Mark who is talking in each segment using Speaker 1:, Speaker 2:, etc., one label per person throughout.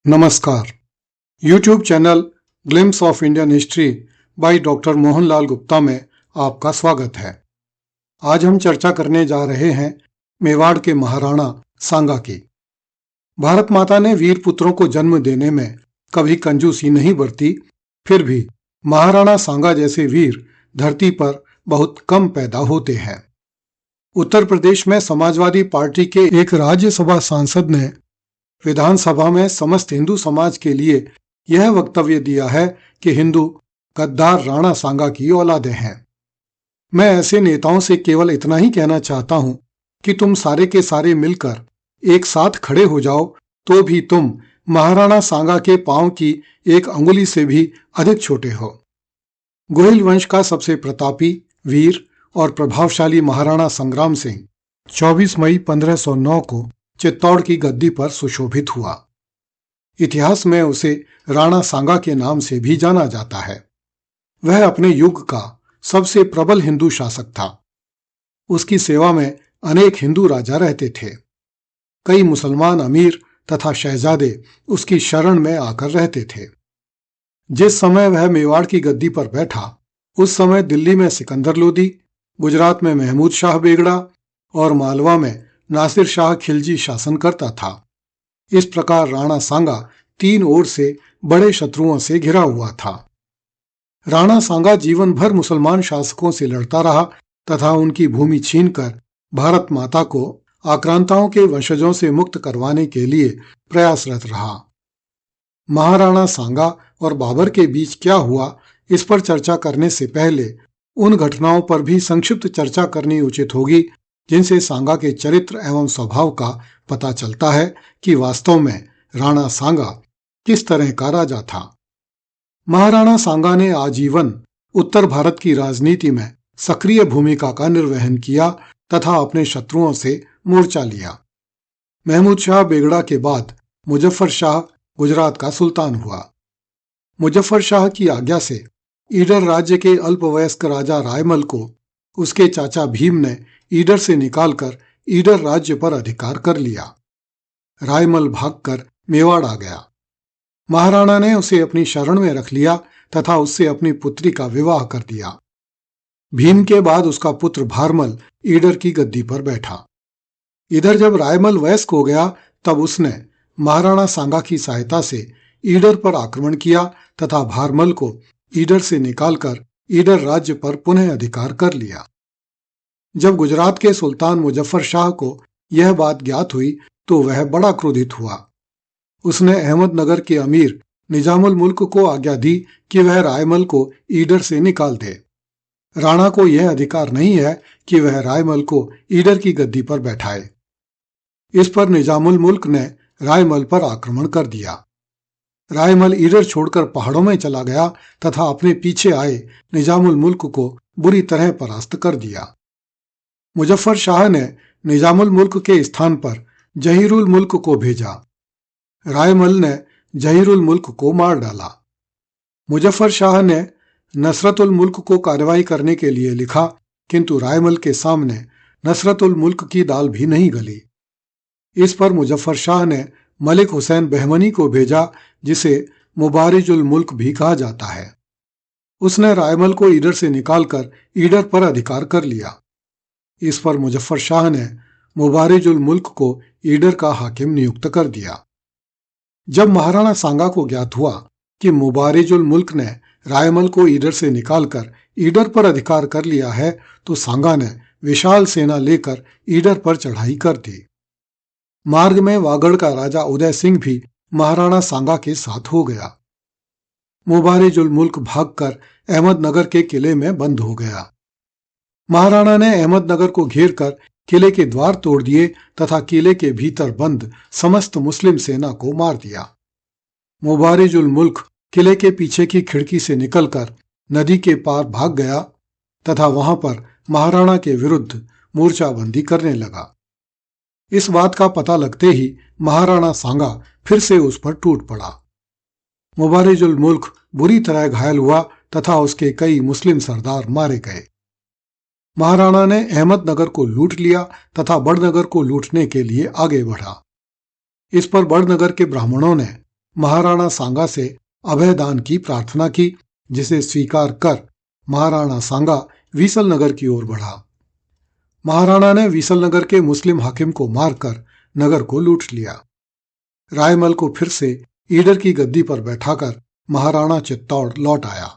Speaker 1: नमस्कार। YouTube channel glimpse of Indian history by doctor Mohanlal Gupta में आपका स्वागत है। आज हम चर्चा करने जा रहे हैं मेवाड़ के महाराणा सांगा की। भारत माता ने वीर पुत्रों को जन्म देने में कभी कंजूसी नहीं बरती, फिर भी महाराणा सांगा जैसे वीर धरती पर बहुत कम पैदा होते हैं। उत्तर प्रदेश में समाजवादी पार्टी के एक राज्यसभा सांसद ने विधानसभा में समस्त हिंदू समाज के लिए यह वक्तव्य दिया है कि हिंदू गद्दार राणा सांगा की औलादें हैं। मैं ऐसे नेताओं से केवल इतना ही कहना चाहता हूं कि तुम सारे के सारे मिलकर एक साथ खड़े हो जाओ तो भी तुम महाराणा सांगा के पांव की एक अंगुली से भी अधिक छोटे हो। गोहिल वंश का सबसे प्रतापी, वीर और प्रभावशाली महाराणा संग्राम सिंह 24 मई 1509 को चित्तौड़ की गद्दी पर सुशोभित हुआ। इतिहास में उसे राणा सांगा के नाम से भी जाना जाता है। वह अपने युग का सबसे प्रबल हिंदू शासक था। उसकी सेवा में अनेक हिंदू राजा रहते थे। कई मुसलमान अमीर तथा शहजादे उसकी शरण में आकर रहते थे। जिस समय वह मेवाड़ की गद्दी पर बैठा, उस समय दिल्ली में सिकंदर लोदी, गुजरात में महमूद शाह बेगड़ा और मालवा में नासिर शाह खिलजी शासन करता था। इस प्रकार राणा सांगा तीन ओर से बड़े शत्रुओं से घिरा हुआ था। राणा सांगा जीवन भर मुसलमान शासकों से लड़ता रहा तथा उनकी भूमि छीनकर भारत माता को आक्रांताओं के वंशजों से मुक्त करवाने के लिए प्रयासरत रहा। महाराणा सांगा और बाबर के बीच क्या हुआ, इस पर चर्चा करने से पहले उन घटनाओं पर भी संक्षिप्त चर्चा करनी उचित होगी जिनसे सांगा के चरित्र एवं स्वभाव का पता चलता है कि वास्तव में राणा सांगा किस तरह का राजा था। महाराणा सांगा ने आजीवन उत्तर भारत की राजनीति में सक्रिय भूमिका का निर्वहन किया तथा अपने शत्रुओं से मोर्चा लिया। महमूद शाह बेगड़ा के बाद मुजफ्फर शाह गुजरात का सुल्तान हुआ। मुजफ्फर शाह की आज्ञा से ईडर राज्य के अल्पवयस्क राजा रायमल को उसके चाचा भीम ने ईडर से निकालकर ईडर राज्य पर अधिकार कर लिया। रायमल भागकर मेवाड़ आ गया। महाराणा ने उसे अपनी शरण में रख लिया तथा उससे अपनी पुत्री का विवाह कर दिया। भीम के बाद उसका पुत्र भारमल ईडर की गद्दी पर बैठा। इधर जब रायमल वयस्क हो गया, तब उसने महाराणा सांगा की सहायता से ईडर पर आक्रमण किया तथा भारमल को ईडर से निकालकर ईडर राज्य पर पुनः अधिकार कर लिया। जब गुजरात के सुल्तान मुजफ्फर शाह को यह बात ज्ञात हुई तो वह बड़ा क्रोधित हुआ। उसने अहमदनगर के अमीर निजामुल मुल्क को आज्ञा दी कि वह रायमल को ईडर से निकाल दे। राणा को यह अधिकार नहीं है कि वह रायमल को ईडर की गद्दी पर बैठाए। इस पर निजामुल मुल्क ने रायमल पर आक्रमण कर दिया। रायमल ईडर छोड़कर पहाड़ों में चला गया तथा अपने पीछे आए निजामुल मुल्क को बुरी तरह परास्त कर दिया। मुजफ्फर शाह ने निजामुल मुल्क के स्थान पर जहीरुल मुल्क को भेजा। रायमल ने जहीरुल मुल्क को मार डाला। मुजफ्फर शाह ने नसरतुल मुल्क को कार्रवाई करने के लिए लिखा, किंतु रायमल के सामने नसरतुल मुल्क की दाल भी नहीं गली। इस पर मुजफ्फर शाह ने मलिक हुसैन बहमनी को भेजा, जिसे मुबारिजुल मुल्क भी कहा जाता है। उसने रायमल को ईडर से निकालकर ईडर पर अधिकार कर लिया। इस पर मुजफ्फर शाह ने मुबारिजुल मुल्क को ईडर का हाकिम नियुक्त कर दिया। जब महाराणा सांगा को ज्ञात हुआ कि मुबारिजुल मुल्क ने रायमल को ईडर से निकालकर ईडर पर अधिकार कर लिया है, तो सांगा ने विशाल सेना लेकर ईडर पर चढ़ाई कर दी। मार्ग में वागड़ का राजा उदय सिंह भी महाराणा सांगा के साथ हो गया। मुबारिजुल मुल्क भागकर अहमदनगर के किले में बंद हो गया। महाराणा ने अहमदनगर को घेरकर किले के द्वार तोड़ दिए तथा किले के भीतर बंद समस्त मुस्लिम सेना को मार दिया। मुबारिजुल मुल्क किले के पीछे की खिड़की से निकलकर नदी के पार भाग गया तथा वहां पर महाराणा के विरुद्ध मोर्चाबंदी करने लगा। इस बात का पता लगते ही महाराणा सांगा फिर से उस पर टूट पड़ा। मुबारिजुल मुल्क बुरी तरह घायल हुआ तथा उसके कई मुस्लिम सरदार मारे गए। महाराणा ने अहमदनगर को लूट लिया तथा बड़नगर को लूटने के लिए आगे बढ़ा। इस पर बड़नगर के ब्राह्मणों ने महाराणा सांगा से अभय दान की प्रार्थना की, जिसे स्वीकार कर महाराणा सांगा विसलनगर की ओर बढ़ा। महाराणा ने विसलनगर के मुस्लिम हाकिम को मारकर नगर को लूट लिया। रायमल को फिर से ईडर की गद्दी पर बैठाकर महाराणा चित्तौड़ लौट आया।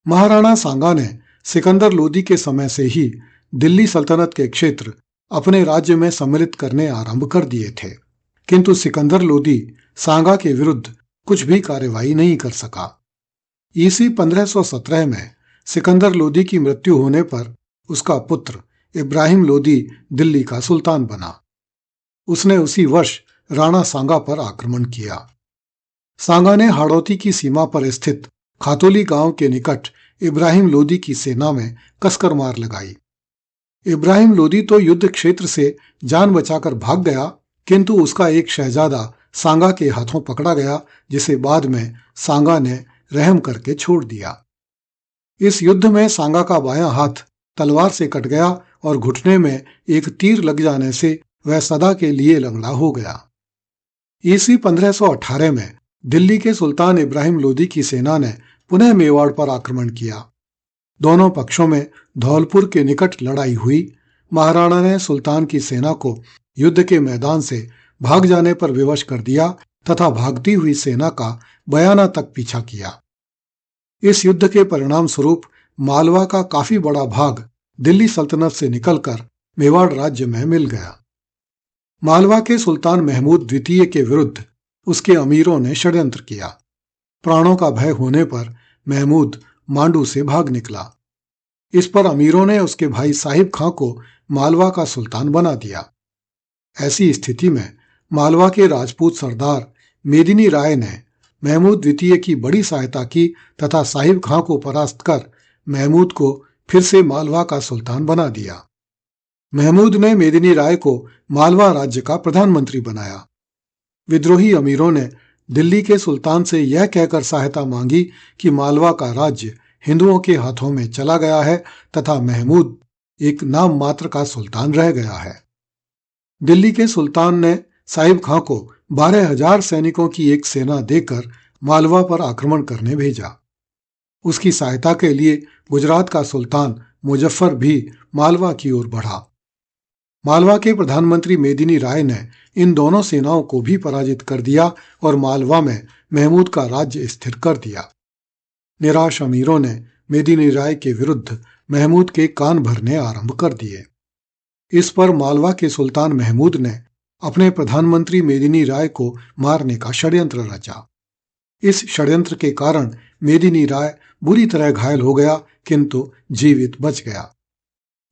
Speaker 1: महाराणा सांगा ने सिकंदर लोदी के समय से ही दिल्ली सल्तनत के क्षेत्र अपने राज्य में सम्मिलित करने आरंभ कर दिए थे, किंतु सिकंदर लोदी सांगा के विरुद्ध कुछ भी कार्रवाई नहीं कर सका। ईसी 1517 में सिकंदर लोदी की मृत्यु होने पर उसका पुत्र इब्राहिम लोदी दिल्ली का सुल्तान बना। उसने उसी वर्ष राणा सांगा पर आक्रमण किया। सांगा ने हाड़ौती की सीमा पर स्थित खातोली गांव के निकट इब्राहिम लोदी की सेना में कसकर मार लगाई। इब्राहिम लोदी तो युद्ध क्षेत्र से जान बचाकर भाग गया, किंतु उसका एक शहजादा सांगा के हाथों पकड़ा गया, जिसे बाद में सांगा ने रहम करके छोड़ दिया। इस युद्ध में सांगा का बायां हाथ तलवार से कट गया और घुटने में एक तीर लग जाने से वह सदा के लिए लंगड़ा हो गया। ईसी 1518 में दिल्ली के सुल्तान इब्राहिम लोदी की सेना ने पुनः मेवाड़ पर आक्रमण किया। दोनों पक्षों में धौलपुर के निकट लड़ाई हुई। महाराणा ने सुल्तान की सेना को युद्ध के मैदान से भाग जाने पर विवश कर दिया तथा भागती हुई सेना का बयाना तक पीछा किया। इस युद्ध के परिणाम स्वरूप मालवा का काफी बड़ा भाग दिल्ली सल्तनत से निकलकर मेवाड़ राज्य में मिल गया। मालवा के सुल्तान महमूद द्वितीय के विरुद्ध उसके अमीरों ने षड्यंत्र किया। प्राणों का भय होने पर महमूद मांडू से भाग निकला। इस पर अमीरों ने उसके भाई साहिब खां को मालवा का सुल्तान बना दिया। ऐसी स्थिति में मालवा के राजपूत सरदार मेदिनी राय ने महमूद द्वितीय की बड़ी सहायता की तथा साहिब खां को परास्त कर महमूद को फिर से मालवा का सुल्तान बना दिया। महमूद ने मेदिनी राय को मालवा राज्य का प्रधानमंत्री बनाया। विद्रोही अमीरों ने दिल्ली के सुल्तान से यह कहकर सहायता मांगी कि मालवा का राज्य हिंदुओं के हाथों में चला गया है तथा महमूद एक नाम मात्र का सुल्तान रह गया है। दिल्ली के सुल्तान ने साहिब खां को 12,000 सैनिकों की एक सेना देकर मालवा पर आक्रमण करने भेजा। उसकी सहायता के लिए गुजरात का सुल्तान मुजफ्फर भी मालवा की ओर बढ़ा। मालवा के प्रधानमंत्री मेदिनी राय ने इन दोनों सेनाओं को भी पराजित कर दिया और मालवा में महमूद का राज्य स्थिर कर दिया। निराश अमीरों ने मेदिनी राय के विरुद्ध महमूद के कान भरने आरंभ कर दिए। इस पर मालवा के सुल्तान महमूद ने अपने प्रधानमंत्री मेदिनी राय को मारने का षड्यंत्र रचा। इस षड्यंत्र के कारण मेदिनी राय बुरी तरह घायल हो गया, किंतु जीवित बच गया।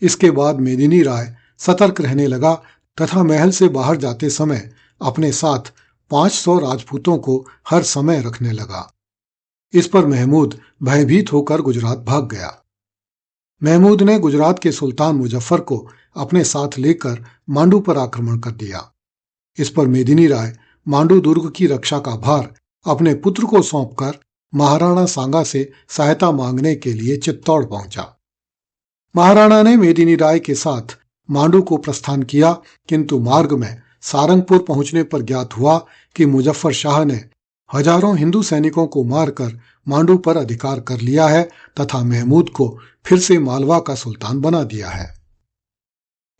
Speaker 1: इसके बाद मेदिनी राय सतर्क रहने लगा तथा महल से बाहर जाते समय अपने साथ 500 राजपूतों को हर समय रखने लगा। इस पर महमूद भयभीत होकर गुजरात भाग गया। महमूद ने गुजरात के सुल्तान मुजफ्फर को अपने साथ लेकर मांडू पर आक्रमण कर दिया। इस पर मेदिनी राय मांडू दुर्ग की रक्षा का भार अपने पुत्र को सौंपकर महाराणा सांगा से सहायता मांगने के लिए चित्तौड़ पहुंचा। महाराणा ने मेदिनी राय के साथ मांडू को प्रस्थान किया, किंतु मार्ग में सारंगपुर पहुंचने पर ज्ञात हुआ कि मुजफ्फर शाह ने हजारों हिंदू सैनिकों को मारकर मांडू पर अधिकार कर लिया है तथा महमूद को फिर से मालवा का सुल्तान बना दिया है।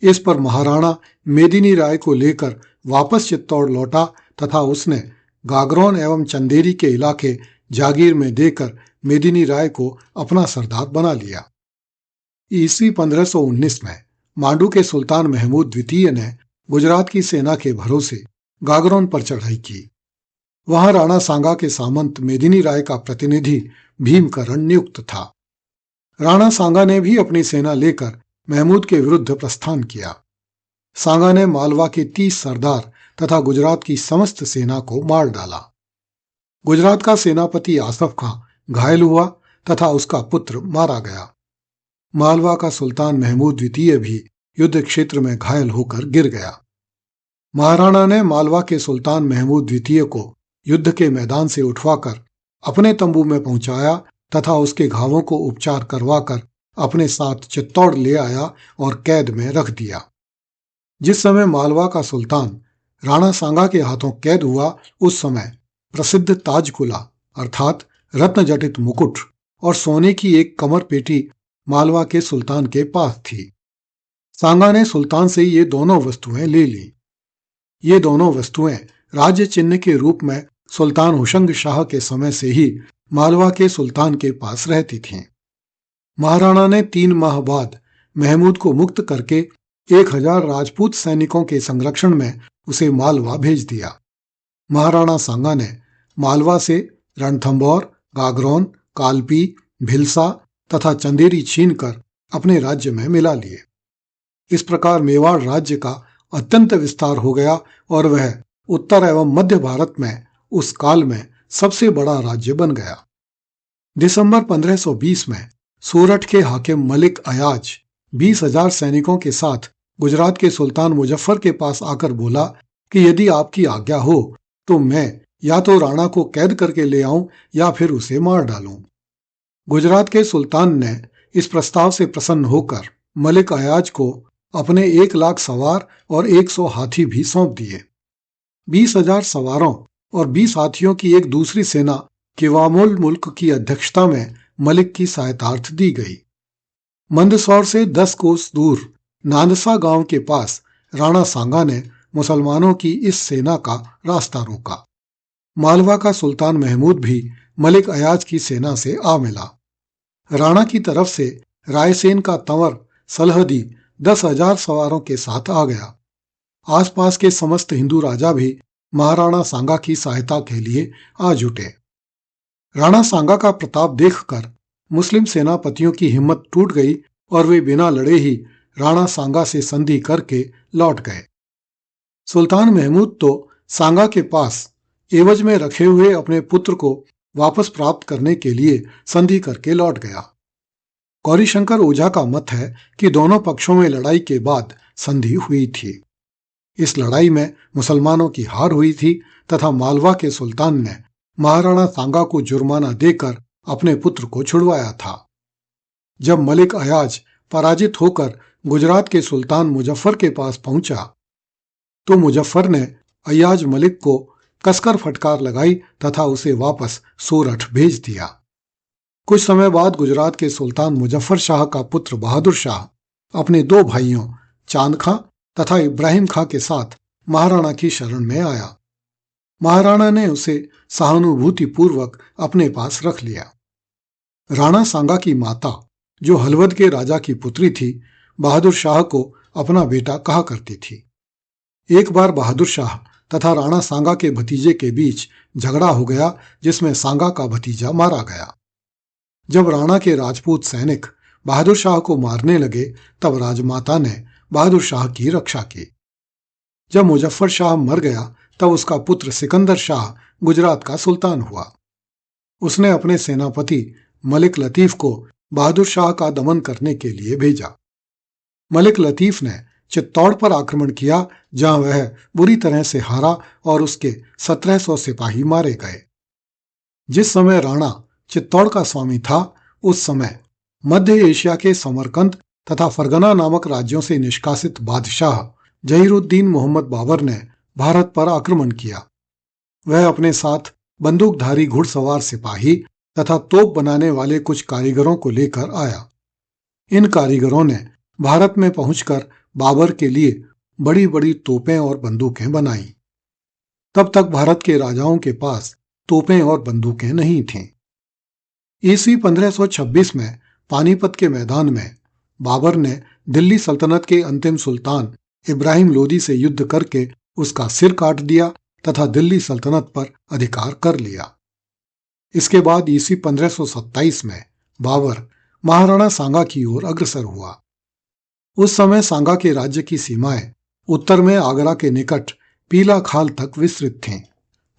Speaker 1: इस पर महाराणा मेदिनी राय को लेकर वापस चित्तौड़ लौटा तथा उसने गागरौन एवं चंदेरी के इलाके जागीर में देकर मेदिनी राय को अपना सरदार बना लिया। ईस्वी 1519 में मांडू के सुल्तान महमूद द्वितीय ने गुजरात की सेना के भरोसे गागरौन पर चढ़ाई की। वहां राणा सांगा के सामंत मेदिनी राय का प्रतिनिधि भीमकरण नियुक्त था। राणा सांगा ने भी अपनी सेना लेकर महमूद के विरुद्ध प्रस्थान किया। सांगा ने मालवा के 30 सरदार तथा गुजरात की समस्त सेना को मार डाला। गुजरात का सेनापति आसफ खां घायल हुआ तथा उसका पुत्र मारा गया। मालवा का सुल्तान महमूद द्वितीय भी युद्ध क्षेत्र में घायल होकर गिर गया। महाराणा ने मालवा के सुल्तान महमूद द्वितीय को युद्ध के मैदान से उठवाकर अपने तंबू में पहुंचाया तथा उसके घावों को उपचार करवाकर अपने साथ चित्तौड़ ले आया और कैद में रख दिया। जिस समय मालवा का सुल्तान राणा सांगा के हाथों कैद हुआ, उस समय प्रसिद्ध ताजकुला अर्थात रत्न जटित मुकुट और सोने की एक कमर पेटी मालवा के सुल्तान के पास थी। सांगा ने सुल्तान से ये दोनों वस्तुएं ले ली। ये दोनों वस्तुएं राज्य चिन्ह के रूप में सुल्तान हुशंग शाह के समय से ही मालवा के सुल्तान के पास रहती थीं। महाराणा ने 3 माह बाद महमूद को मुक्त करके 1000 राजपूत सैनिकों के संरक्षण में उसे मालवा भेज दिया। महाराणा सांगा ने मालवा से रणथंभौर, गागरोन, कालपी, भिलसा तथा चंदेरी छीनकर अपने राज्य में मिला लिए। इस प्रकार मेवाड़ राज्य का अत्यंत विस्तार हो गया और वह उत्तर एवं मध्य भारत में उस काल में सबसे बड़ा राज्य बन गया। दिसंबर 1520 में सूरठ के हाकिम मलिक अयाज 20,000 सैनिकों के साथ गुजरात के सुल्तान मुजफ्फर के पास आकर बोला कि यदि आपकी आज्ञा हो तो मैं या तो राणा को कैद करके ले आऊं या फिर उसे मार डालूं। गुजरात के सुल्तान ने इस प्रस्ताव से प्रसन्न होकर मलिक अयाज को अपने 1 लाख सवार और 100 हाथी भी सौंप दिए। 20,000 सवारों और 20 हाथियों की एक दूसरी सेना किवामुल मुल्क की अध्यक्षता में मलिक की सहायतार्थ दी गई। मंदसौर से 10 कोस दूर नांदसा गांव के पास राणा सांगा ने मुसलमानों की इस सेना का रास्ता रोका। मालवा का सुल्तान महमूद भी मलिक अयाज की सेना से आ मिला। राणा की तरफ से रायसेन का तंवर सलहदी 10,000 सवारों के साथ आ गया। आसपास के समस्त हिंदू राजा भी महाराणा सांगा की सहायता के लिए आ जुटे। राणा सांगा का प्रताप देखकर मुस्लिम सेनापतियों की हिम्मत टूट गई और वे बिना लड़े ही राणा सांगा से संधि करके लौट गए। सुल्तान महमूद तो सांगा के पास एवज में रखे हुए अपने पुत्र को वापस प्राप्त करने के लिए संधि करके लौट गया। गौरीशंकर ओझा का मत है कि दोनों पक्षों में लड़ाई के बाद संधि हुई थी। इस लड़ाई में मुसलमानों की हार हुई थी तथा मालवा के सुल्तान ने महाराणा सांगा को जुर्माना देकर अपने पुत्र को छुड़वाया था। जब मलिक अयाज पराजित होकर गुजरात के सुल्तान मुजफ्फर के पास पहुंचा तो मुजफ्फर ने अयाज मलिक को कसकर फटकार लगाई तथा उसे वापस सूरठ भेज दिया। कुछ समय बाद गुजरात के सुल्तान मुजफ्फर शाह का पुत्र बहादुर शाह अपने 2 भाइयों चांद खां तथा इब्राहिम खां के साथ महाराणा की शरण में आया। महाराणा ने उसे सहानुभूति पूर्वक अपने पास रख लिया। राणा सांगा की माता, जो हलवद के राजा की पुत्री थी, बहादुर शाह को अपना बेटा कहा करती थी। एक बार बहादुर शाह तथा राणा सांगा के भतीजे के बीच झगड़ा हो गया जिसमें सांगा का भतीजा मारा गया। जब राणा के राजपूत सैनिक बहादुर शाह को मारने लगे तब राजमाता ने बहादुर शाह की रक्षा की। जब मुजफ्फर शाह मर गया तब उसका पुत्र सिकंदर शाह गुजरात का सुल्तान हुआ। उसने अपने सेनापति मलिक लतीफ को बहादुर शाह का दमन करने के लिए भेजा। मलिक लतीफ ने चित्तौड़ पर आक्रमण किया जहां वह बुरी तरह से हारा और उसके 1700 सिपाही मारे गए। जिस समय राणा चित्तौड़ का स्वामी था उस समय मध्य एशिया के समरकंद तथा फरगना नामक राज्यों से निष्कासित बादशाह जहीरुद्दीन मोहम्मद बाबर ने भारत पर आक्रमण किया। वह अपने साथ बंदूकधारी घुड़सवार सिपाही तथा तोप बनाने वाले कुछ कारीगरों को लेकर आया। इन कारीगरों ने भारत में पहुंचकर बाबर के लिए बड़ी बड़ी तोपें और बंदूकें बनाईं। तब तक भारत के राजाओं के पास तोपें और बंदूकें नहीं थीं। ईस्वी 1526 में पानीपत के मैदान में बाबर ने दिल्ली सल्तनत के अंतिम सुल्तान इब्राहिम लोदी से युद्ध करके उसका सिर काट दिया तथा दिल्ली सल्तनत पर अधिकार कर लिया। इसके बाद ईस्वी 1527 में बाबर महाराणा सांगा की ओर अग्रसर हुआ। उस समय सांगा के राज्य की सीमाएं उत्तर में आगरा के निकट पीला खाल तक विस्तृत थीं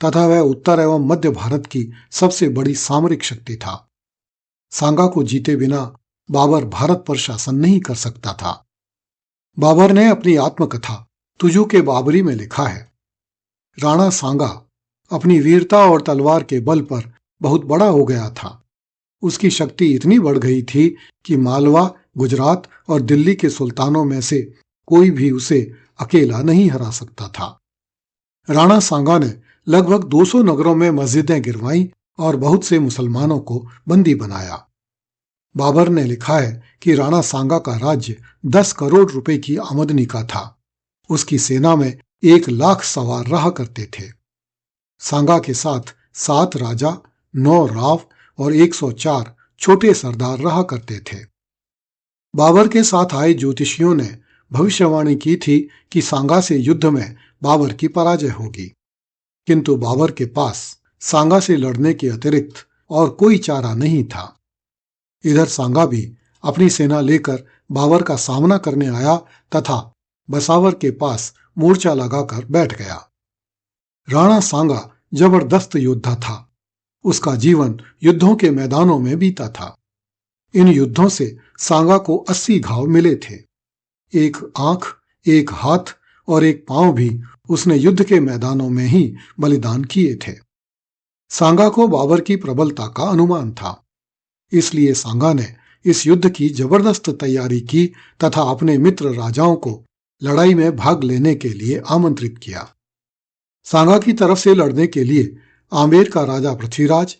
Speaker 1: तथा वह उत्तर एवं मध्य भारत की सबसे बड़ी सामरिक शक्ति था। सांगा को जीते बिना बाबर भारत पर शासन नहीं कर सकता था। बाबर ने अपनी आत्मकथा तुजू के बाबरी में लिखा है, राणा सांगा अपनी वीरता और तलवार के बल पर बहुत बड़ा हो गया था। उसकी शक्ति इतनी बढ़ गई थी कि मालवा, गुजरात और दिल्ली के सुल्तानों में से कोई भी उसे अकेला नहीं हरा सकता था। राणा सांगा ने लगभग 200 नगरों में मस्जिदें गिरवाईं और बहुत से मुसलमानों को बंदी बनाया। बाबर ने लिखा है कि राणा सांगा का राज्य 10 करोड़ रुपए की आमदनी का था। उसकी सेना में 1 लाख सवार रहा करते थे। सांगा के साथ 7 राजा, 9 राव और 104 छोटे सरदार रहा करते थे। बाबर के साथ आए ज्योतिषियों ने भविष्यवाणी की थी कि सांगा से युद्ध में बाबर की पराजय होगी, किंतु बाबर के पास सांगा से लड़ने के अतिरिक्त और कोई चारा नहीं था। इधर सांगा भी अपनी सेना लेकर बाबर का सामना करने आया तथा बसावर के पास मोर्चा लगाकर बैठ गया। राणा सांगा जबरदस्त योद्धा था। उसका जीवन युद्धों के मैदानों में बीता था। इन युद्धों से सांगा को 80 घाव मिले थे। 1 आंख, 1 हाथ और 1 पांव भी उसने युद्ध के मैदानों में ही बलिदान किए थे। सांगा को बाबर की प्रबलता का अनुमान था, इसलिए सांगा ने इस युद्ध की जबरदस्त तैयारी की तथा अपने मित्र राजाओं को लड़ाई में भाग लेने के लिए आमंत्रित किया। सांगा की तरफ से लड़ने के लिए आमेर का राजा पृथ्वीराज,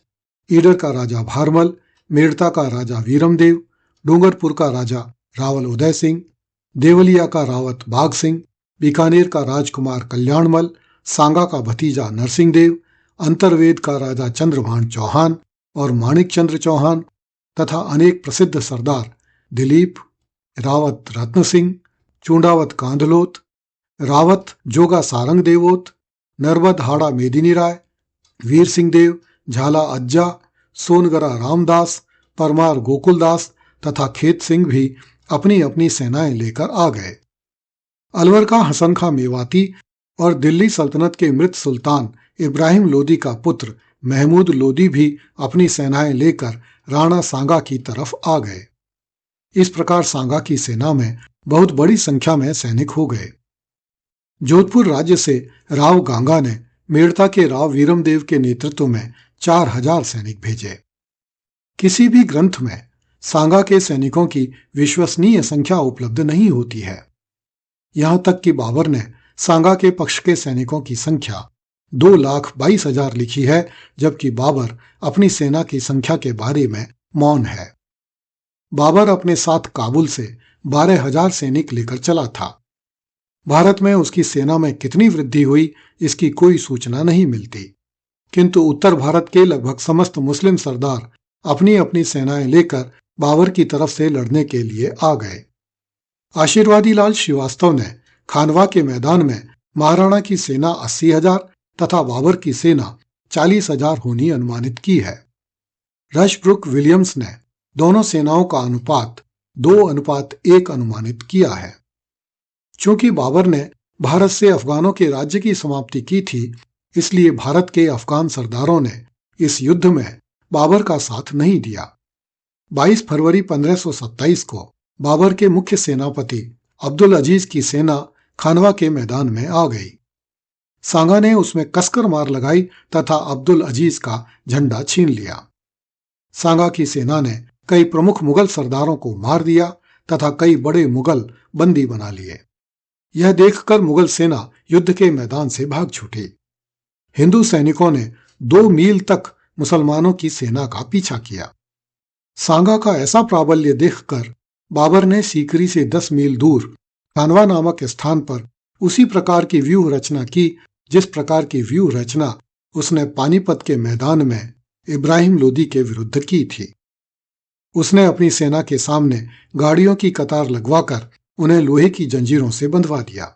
Speaker 1: ईडर का राजा भारमल, मेड़ता का राजा वीरमदेव, डूंगरपुर का राजा रावल उदय सिंह, देवलिया का रावत बाघ सिंह, बीकानेर का राजकुमार कल्याणमल, सांगा का भतीजा नरसिंह देव, अंतर्वेद का राजा चंद्रभान चौहान और माणिक चंद्र चौहान तथा अनेक प्रसिद्ध सरदार दिलीप, रावत रत्न सिंह, चूंडावत कांधलोत, रावत जोगा सारंग देवोत, नर्मद हाड़ा मेदिनी राय, वीर सिंह देव, झाला अज्जा, सोनगरा रामदास, परमार गोकुलदास तथा खेत सिंह भी अपनी अपनी सेनाएं लेकर आ गए। अलवर का हसन खां मेवाती और दिल्ली सल्तनत के मृत सुल्तान इब्राहिम लोदी का पुत्र महमूद लोदी भी अपनी सेनाएं लेकर राणा सांगा की तरफ आ गए। इस प्रकार सांगा की सेना में बहुत बड़ी संख्या में सैनिक हो गए। जोधपुर राज्य से राव गांगा ने मेड़ता के राव वीरमदेव के नेतृत्व में 4000 सैनिक भेजे। किसी भी ग्रंथ में सांगा के सैनिकों की विश्वसनीय संख्या उपलब्ध नहीं होती है। यहां तक कि बाबर ने सांगा के पक्ष के सैनिकों की संख्या 2,22,000 लिखी है, जबकि बाबर अपनी सेना की संख्या के बारे में मौन है। बाबर अपने साथ काबुल से 12,000 सैनिक लेकर चला था। भारत में उसकी सेना में कितनी वृद्धि हुई इसकी कोई सूचना नहीं मिलती, किंतु उत्तर भारत के लगभग समस्त मुस्लिम सरदार अपनी अपनी सेनाएं लेकर बाबर की तरफ से लड़ने के लिए आ गए। आशीर्वादी लाल श्रीवास्तव ने खानवा के मैदान में महाराणा की सेना 80,000 तथा बाबर की सेना 40,000 होनी अनुमानित की है। रशब्रुक विलियम्स ने दोनों सेनाओं का अनुपात 2:1 अनुमानित किया है। चूंकि बाबर ने भारत से अफगानों के राज्य की समाप्ति की थी, इसलिए भारत के अफगान सरदारों ने इस युद्ध में बाबर का साथ नहीं दिया। 22 फरवरी 1527 को बाबर के मुख्य सेनापति अब्दुल अजीज की सेना खानवा के मैदान में आ गई। सांगा ने उसमें कसकर मार लगाई तथा अब्दुल अजीज का झंडा छीन लिया। सांगा की सेना ने कई प्रमुख मुगल सरदारों को मार दिया तथा कई बड़े मुगल बंदी बना लिए। यह देखकर मुगल सेना युद्ध के मैदान से भाग छूटी। हिंदू सैनिकों ने 2 मील तक मुसलमानों की सेना का पीछा किया। सांगा का ऐसा प्राबल्य देखकर बाबर ने सीकरी से 10 मील दूर खानवा नामक स्थान पर उसी प्रकार की व्यूह रचना की जिस प्रकार की व्यूह रचना उसने पानीपत के मैदान में इब्राहिम लोदी के विरुद्ध की थी। उसने अपनी सेना के सामने गाड़ियों की कतार लगवाकर उन्हें लोहे की जंजीरों से बंधवा दिया।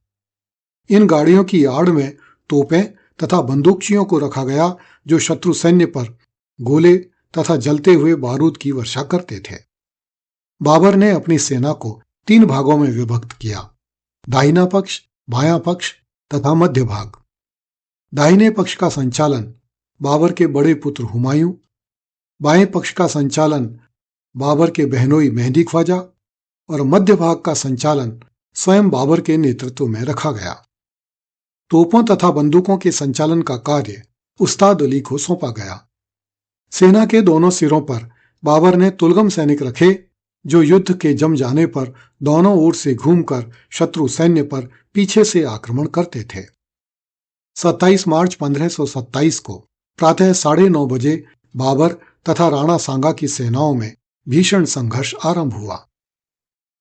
Speaker 1: इन गाड़ियों की आड़ में तोपें तथा बंदूकचियों को रखा गया जो शत्रु सैन्य पर गोले तथा जलते हुए बारूद की वर्षा करते थे। बाबर ने अपनी सेना को 3 भागों में विभक्त किया, दाहिना पक्ष, बायां पक्ष तथा मध्य भाग। दाहिने पक्ष का संचालन बाबर के बड़े पुत्र हुमायूं, बाएं पक्ष का संचालन बाबर के बहनोई मेहदी ख्वाजा और मध्य भाग का संचालन स्वयं बाबर के नेतृत्व में रखा गया। तोपों तथा बंदूकों के संचालन का कार्य उस्ताद अली को सौंपा गया। सेना के दोनों सिरों पर बाबर ने तुलगम सैनिक रखे जो युद्ध के जम जाने पर दोनों ओर से घूमकर शत्रु सैन्य पर पीछे से आक्रमण करते थे। 27 मार्च 1527 को प्रातः 9:30 बजे बाबर तथा राणा सांगा की सेनाओं में भीषण संघर्ष आरंभ हुआ।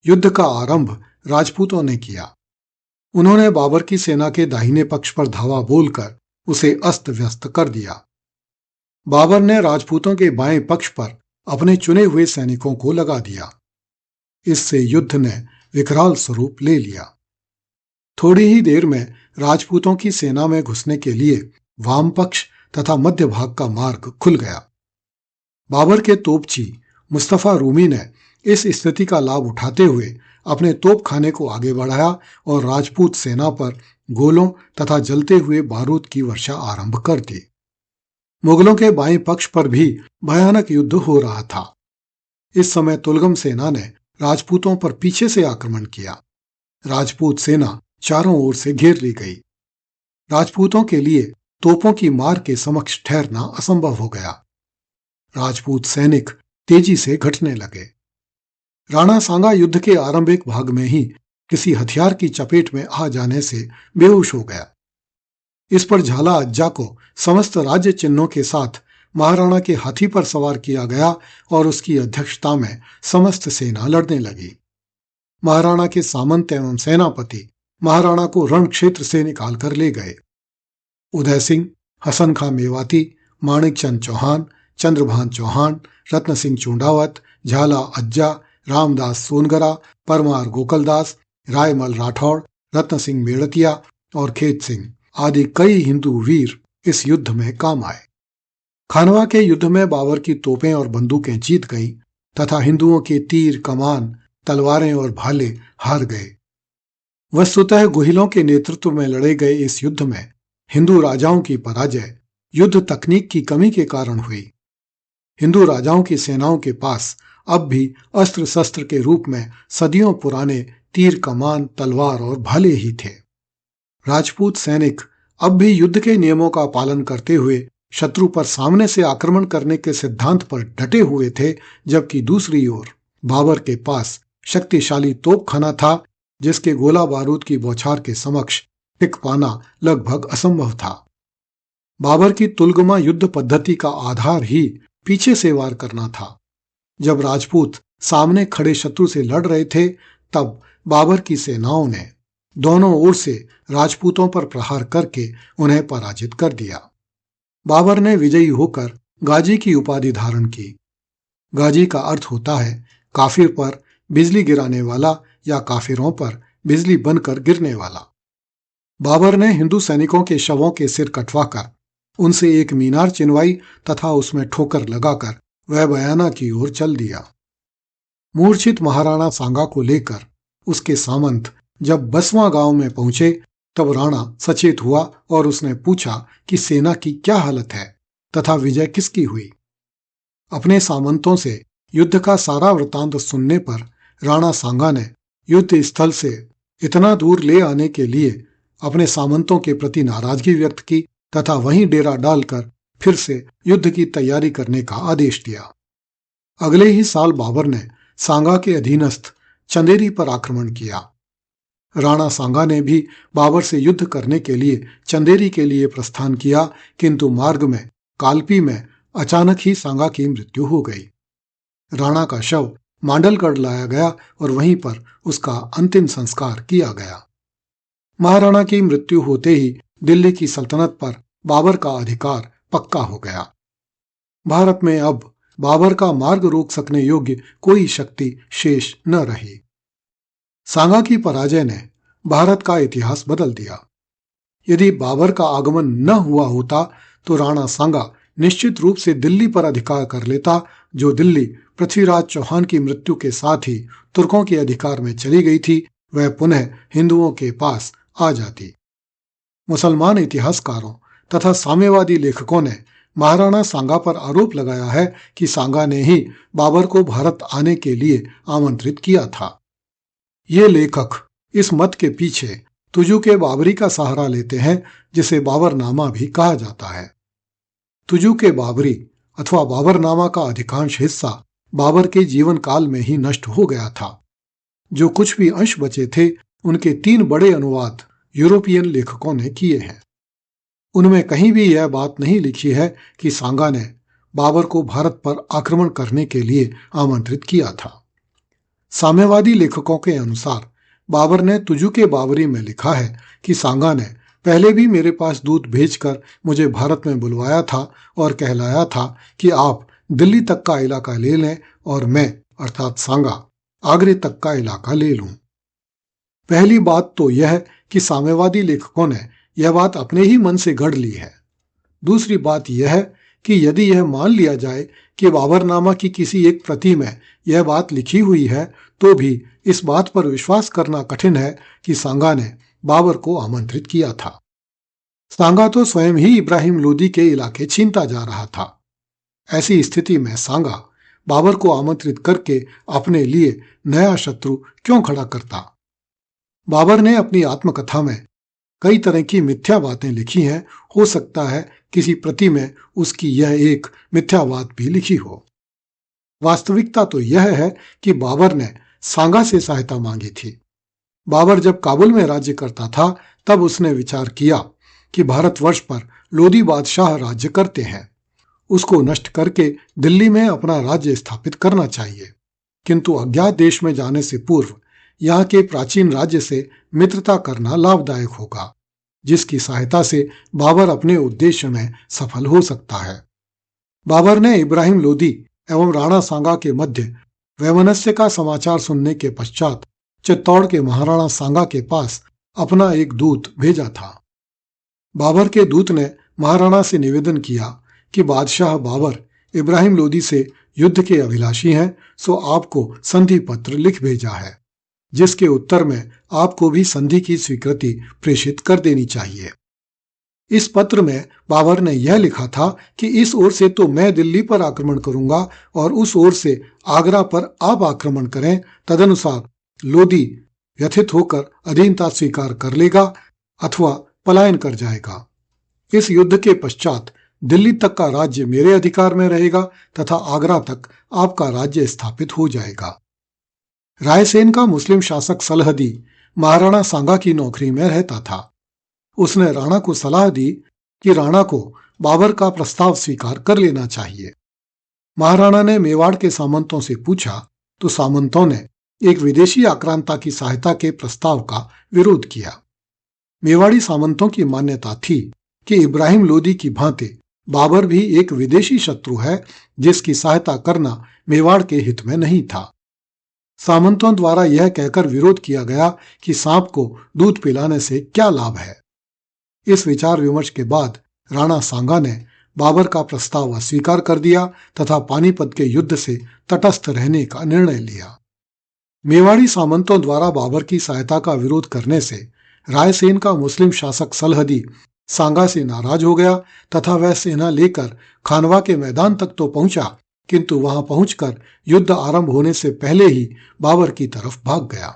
Speaker 1: युद्ध का आरंभ राजपूतों ने किया। उन्होंने बाबर की सेना के दाहिने पक्ष पर धावा बोलकर उसे अस्त व्यस्त कर दिया। बाबर ने राजपूतों के बाएं पक्ष पर अपने चुने हुए सैनिकों को लगा दिया। इससे युद्ध ने विकराल स्वरूप ले लिया। थोड़ी ही देर में राजपूतों की सेना में घुसने के लिए वाम पक्ष तथा मध्य भाग का मार्ग खुल गया। बाबर के तोपची मुस्तफा रूमी ने इस स्थिति का लाभ उठाते हुए अपने तोपखाने को आगे बढ़ाया और राजपूत सेना पर गोलों तथा जलते हुए बारूद की वर्षा आरंभ कर दी। मुगलों के बाएं पक्ष पर भी भयानक युद्ध हो रहा था। इस समय तुलगम सेना ने राजपूतों पर पीछे से आक्रमण किया। राजपूत सेना चारों ओर से घेर ली गई। राजपूतों के लिए तोपों की मार के समक्ष ठहरना असंभव हो गया। राजपूत सैनिक तेजी से घटने लगे। राणा सांगा युद्ध के आरंभिक भाग में ही किसी हथियार की चपेट में आ जाने से बेहोश हो गया। इस पर झाला अज्जा को समस्त राज्य चिन्हों के साथ महाराणा के हाथी पर सवार किया गया और उसकी अध्यक्षता में समस्त सेना लड़ने लगी। महाराणा के सामंत एवं सेनापति महाराणा को रण क्षेत्र से निकालकर ले गए। उदय सिंह, हसन खां मेवाती, माणिक चंद चौहान, चंद्रभान चौहान, रत्न सिंह चूंडावत, झाला अज्जा, रामदास सोनगरा, परमार गोकलदास, रायमल राठौड़, रत्न सिंह मेड़तिया और खेत सिंह आदि कई हिंदू वीर इस युद्ध में काम आए। खानवा के युद्ध में बाबर की तोपें और बंदूकें जीत गईं तथा हिंदुओं के तीर, कमान, तलवारें और भाले हार गए। वस्तुतः गुहिलों के नेतृत्व में लड़े गए इस युद्ध में हिंदू राजाओं की पराजय युद्ध तकनीक की कमी के कारण हुई। हिंदू राजाओं की सेनाओं के पास अब भी अस्त्र शस्त्र के रूप में सदियों पुराने तीर, कमान, तलवार और भाले ही थे। राजपूत सैनिक अब भी युद्ध के नियमों का पालन करते हुए शत्रु पर सामने से आक्रमण करने के सिद्धांत पर डटे हुए थे, जबकि दूसरी ओर बाबर के पास शक्तिशाली तोपखाना था जिसके गोला बारूद की बौछार के समक्ष टिक पाना लगभग असंभव था। बाबर की तुलगमा युद्ध पद्धति का आधार ही पीछे से वार करना था। जब राजपूत सामने खड़े शत्रु से लड़ रहे थे तब बाबर की सेनाओं ने दोनों ओर से राजपूतों पर प्रहार करके उन्हें पराजित कर दिया। बाबर ने विजयी होकर गाजी की उपाधि धारण की। गाजी का अर्थ होता है काफिर पर बिजली गिराने वाला या काफिरों पर बिजली बनकर गिरने वाला। बाबर ने हिंदू सैनिकों के शवों के सिर कटवाकर उनसे एक मीनार चिनवाई तथा उसमें ठोकर लगाकर वह बयाना की ओर चल दिया। मूर्छित महाराणा सांगा को लेकर उसके सामंत जब 10वां गांव में पहुंचे तब राणा सचेत हुआ और उसने पूछा कि सेना की क्या हालत है तथा विजय किसकी हुई। अपने सामंतों से युद्ध का सारा वृतांत सुनने पर राणा सांगा ने युद्ध स्थल से इतना दूर ले आने के लिए अपने सामंतों के प्रति नाराजगी व्यक्त की तथा वहीं डेरा डालकर फिर से युद्ध की तैयारी करने का आदेश दिया। अगले ही साल बाबर ने सांगा के अधीनस्थ चंदेरी पर आक्रमण किया। राणा सांगा ने भी बाबर से युद्ध करने के लिए चंदेरी के लिए प्रस्थान किया, किंतु मार्ग में कालपी में अचानक ही सांगा की मृत्यु हो गई। राणा का शव मांडलगढ़ लाया गया और वहीं पर उसका अंतिम संस्कार किया गया। महाराणा की मृत्यु होते ही दिल्ली की सल्तनत पर बाबर का अधिकार पक्का हो गया। भारत में अब बाबर का मार्ग रोक सकने योग्य कोई शक्ति शेष न रही। सांगा की पराजय ने भारत का इतिहास बदल दिया। यदि बाबर का आगमन न हुआ होता तो राणा सांगा निश्चित रूप से दिल्ली पर अधिकार कर लेता, जो दिल्ली पृथ्वीराज चौहान की मृत्यु के साथ ही तुर्कों के अधिकार में चली गई थी, वह पुनः हिंदुओं के पास आ जाती। मुसलमान इतिहासकारों तथा साम्यवादी लेखकों ने महाराणा सांगा पर आरोप लगाया है कि सांगा ने ही बाबर को भारत आने के लिए आमंत्रित किया था। ये लेखक इस मत के पीछे तुजु के बाबरी का सहारा लेते हैं, जिसे बाबरनामा भी कहा जाता है। तुजु के बाबरी अथवा बाबरनामा का अधिकांश हिस्सा बाबर के जीवन काल में ही नष्ट हो गया था। जो कुछ भी अंश बचे थे उनके 3 बड़े अनुवाद यूरोपियन लेखकों ने किए हैं। उनमें कहीं भी यह बात नहीं लिखी है कि सांगा ने बाबर को भारत पर आक्रमण करने के लिए आमंत्रित किया था। साम्यवादी लेखकों के अनुसार बाबर ने तुजुके बाबरी में लिखा है कि सांगा ने पहले भी मेरे पास दूत भेजकर मुझे भारत में बुलवाया था और कहलाया था कि आप दिल्ली तक का इलाका ले लें और मैं अर्थात सांगा आगरे तक का इलाका ले लूं। पहली बात तो यह कि साम्यवादी लेखकों ने यह बात अपने ही मन से गढ़ ली है। दूसरी बात यह है कि यदि यह मान लिया जाए कि बाबरनामा की किसी एक प्रति में यह बात लिखी हुई है तो भी इस बात पर विश्वास करना कठिन है कि सांगा ने बाबर को आमंत्रित किया था। सांगा तो स्वयं ही इब्राहिम लोदी के इलाके छीनता जा रहा था। ऐसी स्थिति में सांगा बाबर को आमंत्रित करके अपने लिए नया शत्रु क्यों खड़ा करता? बाबर ने अपनी आत्मकथा में कई तरह की मिथ्या बातें लिखी हैं। हो सकता है किसी प्रति में उसकी यह एक मिथ्या बात भी लिखी हो। वास्तविकता तो यह है कि बाबर ने सांगा से सहायता मांगी थी। बाबर जब काबुल में राज्य करता था तब उसने विचार किया कि भारतवर्ष पर लोदी बादशाह राज्य करते हैं, उसको नष्ट करके दिल्ली में अपना राज्य स्थापित करना चाहिए। किंतु अज्ञात देश में जाने से पूर्व यहाँ के प्राचीन राज्य से मित्रता करना लाभदायक होगा, जिसकी सहायता से बाबर अपने उद्देश्य में सफल हो सकता है। बाबर ने इब्राहिम लोदी एवं राणा सांगा के मध्य वैमनस्य का समाचार सुनने के पश्चात चित्तौड़ के महाराणा सांगा के पास अपना एक दूत भेजा था। बाबर के दूत ने महाराणा से निवेदन किया कि बादशाह बाबर इब्राहिम लोदी से युद्ध के अभिलाषी हैं, सो आपको संधि पत्र लिख भेजा है, जिसके उत्तर में आपको भी संधि की स्वीकृति प्रेषित कर देनी चाहिए। इस पत्र में बाबर ने यह लिखा था कि इस ओर से तो मैं दिल्ली पर आक्रमण करूंगा और उस ओर से आगरा पर आप आक्रमण करें। तदनुसार लोदी व्यथित होकर अधीनता स्वीकार कर लेगा अथवा पलायन कर जाएगा। इस युद्ध के पश्चात दिल्ली तक का राज्य मेरे अधिकार में रहेगा तथा आगरा तक आपका राज्य स्थापित हो जाएगा। रायसेन का मुस्लिम शासक सलहदी महाराणा सांगा की नौकरी में रहता था। उसने राणा को सलाह दी कि राणा को बाबर का प्रस्ताव स्वीकार कर लेना चाहिए। महाराणा ने मेवाड़ के सामंतों से पूछा तो सामंतों ने एक विदेशी आक्रांता की सहायता के प्रस्ताव का विरोध किया। मेवाड़ी सामंतों की मान्यता थी कि इब्राहिम लोदी की भांति बाबर भी एक विदेशी शत्रु है, जिसकी सहायता करना मेवाड़ के हित में नहीं था। सामंतों द्वारा यह कहकर विरोध किया गया कि सांप को दूध पिलाने से क्या लाभ है। इस विचार विमर्श के बाद राणा सांगा ने बाबर का प्रस्ताव अस्वीकार कर दिया तथा पानीपत के युद्ध से तटस्थ रहने का निर्णय लिया। मेवाड़ी सामंतों द्वारा बाबर की सहायता का विरोध करने से रायसेन का मुस्लिम शासक सलहदी सांगा से नाराज हो गया तथा वह सेना लेकर खानवा के मैदान तक तो पहुंचा, किंतु वहां पहुंचकर युद्ध आरंभ होने से पहले ही बाबर की तरफ भाग गया।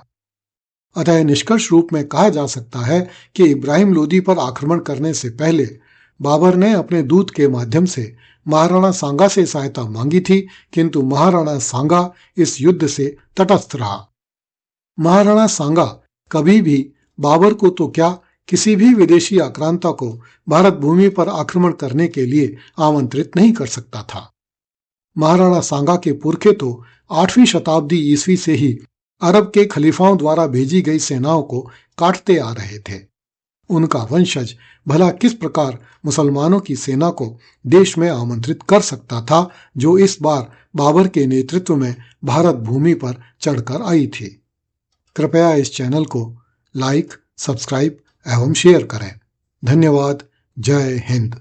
Speaker 1: अतः निष्कर्ष रूप में कहा जा सकता है कि इब्राहिम लोदी पर आक्रमण करने से पहले बाबर ने अपने दूत के माध्यम से महाराणा सांगा से सहायता मांगी थी, किंतु महाराणा सांगा इस युद्ध से तटस्थ रहा। महाराणा सांगा कभी भी बाबर को तो क्या किसी भी विदेशी आक्रांता को भारत भूमि पर आक्रमण करने के लिए आमंत्रित नहीं कर सकता था। महाराणा सांगा के पुरखे तो 8वीं शताब्दी ईस्वी से ही अरब के खलीफाओं द्वारा भेजी गई सेनाओं को काटते आ रहे थे। उनका वंशज भला किस प्रकार मुसलमानों की सेना को देश में आमंत्रित कर सकता था, जो इस बार बाबर के नेतृत्व में भारत भूमि पर चढ़कर आई थी। कृपया इस चैनल को लाइक, सब्सक्राइब एवं शेयर करें। धन्यवाद। जय हिंद।